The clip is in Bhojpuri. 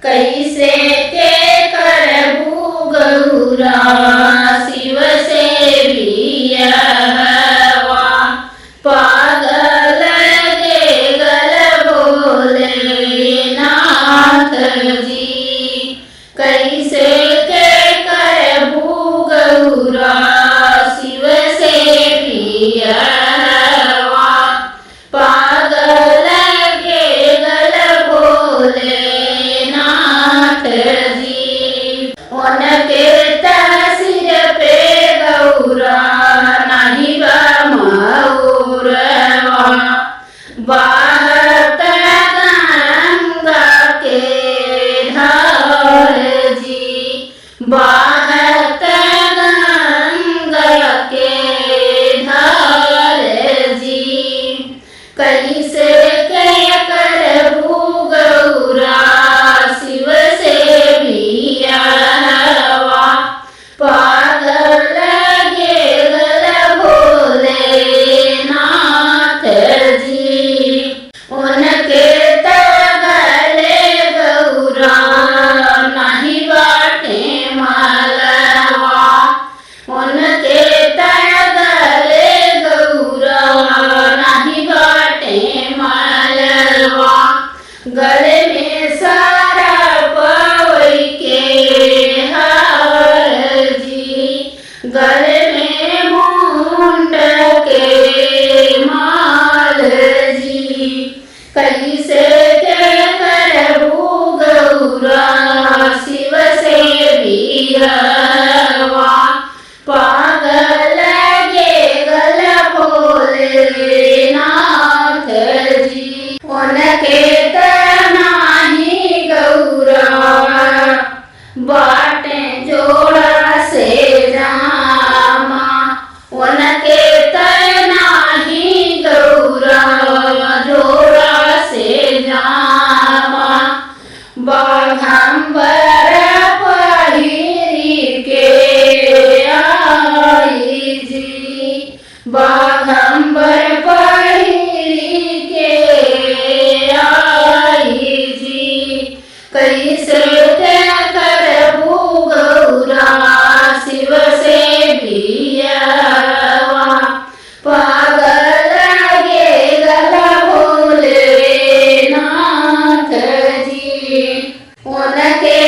कैसे के करबू गौरा शिव से बियाहवा पागल गे गल बोले नाथ जी कैसे के करबू गौरा शिव से बियाहवा पागल गे गल बोले नाथ जी उनके तहसीर पे गौरा नहीं बमौरवा बाहत गंगा के धार जी बाहत गंगा के धार जी कैसे के करबू गौरा शिव से बियाहवा पागल गे गल भोले नाथ जी उनके तगले गौरा नहीं बाटे मालवा उनके तगले गौरा नहीं बाटे मालवा गले में सारा पवई के हार जी गले में मुंड के माल जी कैसे के करबू गौरा शिव से बियाहवा पागल गे गल भोले नाथ जी उनके तनाही गौरा बाटे जोड़ा से जामा उनके तनाही गौरा जोड़ा से जामा बाघंबर पहिरी के आई जी बाघंबर पहिरी के आई जी कैसे के करबू गौरा शिव से बियाहवा पागल गे गल भोले नाथ जी उनके